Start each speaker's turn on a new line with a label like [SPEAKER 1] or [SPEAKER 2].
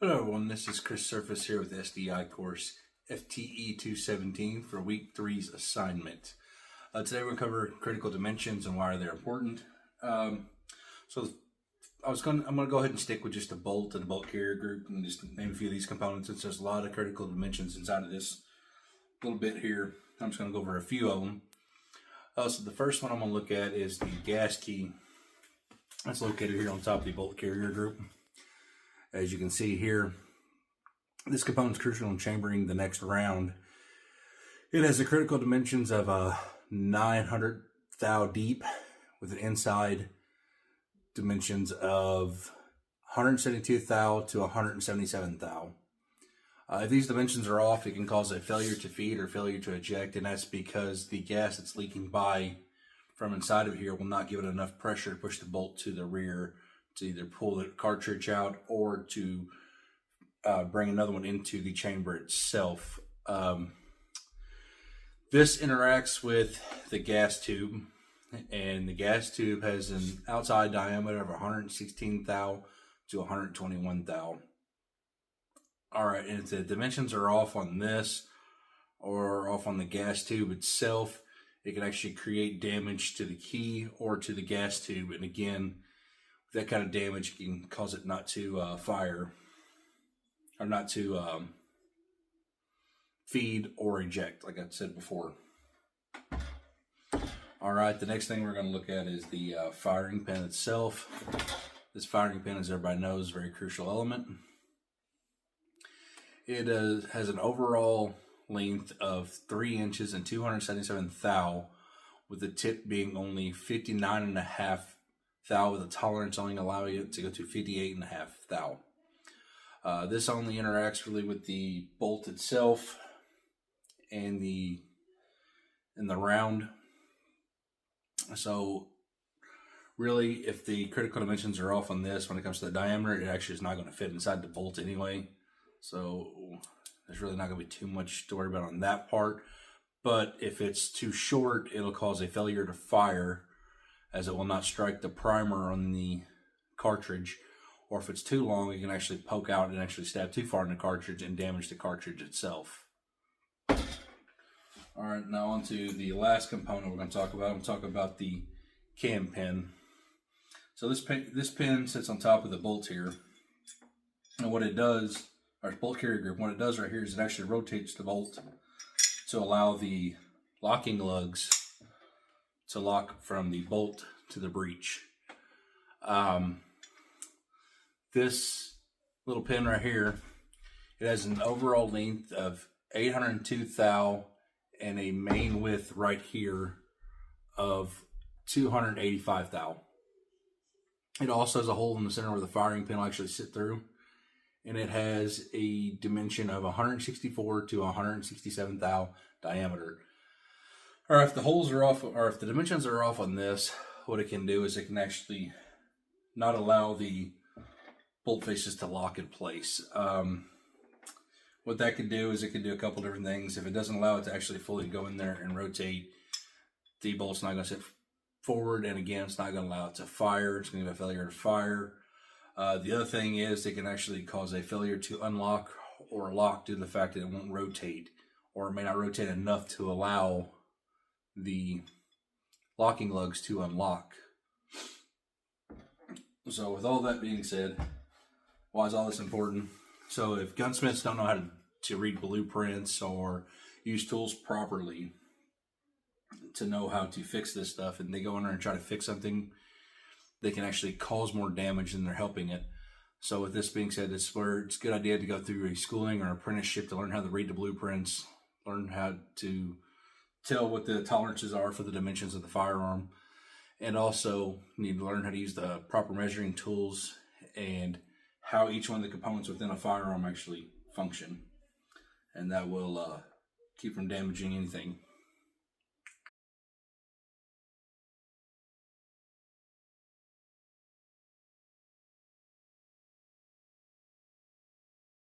[SPEAKER 1] Hello everyone, this is Chris Surface here with SDI course FTE 217 for week 3's assignment. Today we're going to cover critical dimensions and why they're important. I'm going to go ahead and stick with just a bolt and a bolt carrier group and just name a few of these components since there's a lot of critical dimensions inside of this little bit here. I'm just going to go over a few of them. So the first one I'm going to look at is the gas key. That's located here on top of the bolt carrier group. As you can see here, this component is crucial in chambering the next round. It has the critical dimensions of 900 thou deep with an inside dimensions of 172 thou to 177 thou. If these dimensions are off, it can cause a failure to feed or failure to eject, and that's because the gas that's leaking by from inside of here will not give it enough pressure to push the bolt to the rear to either pull the cartridge out or to bring another one into the chamber itself. This interacts with the gas tube, and the gas tube has an outside diameter of 116 thou to 121 thou. Alright, and if the dimensions are off on this or off on the gas tube itself, it can actually create damage to the key or to the gas tube, and again, that kind of damage can cause it not to fire or not to feed or eject, like I said before. All right, the next thing we're going to look at is the firing pin itself. This firing pin, as everybody knows, is a very crucial element. It has an overall length of 3 inches and 277 thou, with the tip being only 59.5 thou, with a tolerance only allowing it to go to 58.5 thou. This only interacts really with the bolt itself and the round. So really, if the critical dimensions are off on this, when it comes to the diameter, it actually is not going to fit inside the bolt anyway. So there's really not going to be too much to worry about on that part. But if it's too short, it'll cause a failure to fire, as it will not strike the primer on the cartridge, or if it's too long, it can actually poke out and actually stab too far in the cartridge and damage the cartridge itself. Alright, now on to the last component we're going to talk about. I'm going to talk about the cam pin. So this pin sits on top of the bolt here, and what it does, our bolt carrier group, what it does right here is it actually rotates the bolt to allow the locking lugs to lock from the bolt to the breech. This little pin right here, it has an overall length of 802 thou and a main width right here of 285 thou. It also has a hole in the center where the firing pin will actually sit through, and it has a dimension of 164 to 167 thou diameter. Or if the holes are off, or if the dimensions are off on this, what it can do is it can actually not allow the bolt faces to lock in place. What that can do is it can do a couple different things. If it doesn't allow it to actually fully go in there and rotate, the bolt's not going to sit forward, and again, it's not going to allow it to fire. It's going to have a failure to fire. The other thing is it can actually cause a failure to unlock or lock due to the fact that it won't rotate, or it may not rotate enough to allow the locking lugs to unlock. So with all that being said, why is all this important? So if gunsmiths don't know how to read blueprints or use tools properly to know how to fix this stuff, and they go in there and try to fix something, they can actually cause more damage than they're helping it. So with this being said, it's where it's a good idea to go through a schooling or apprenticeship to learn how to read the blueprints, learn how to tell what the tolerances are for the dimensions of the firearm, and also need to learn how to use the proper measuring tools and how each one of the components within a firearm actually function, and that will keep from damaging anything.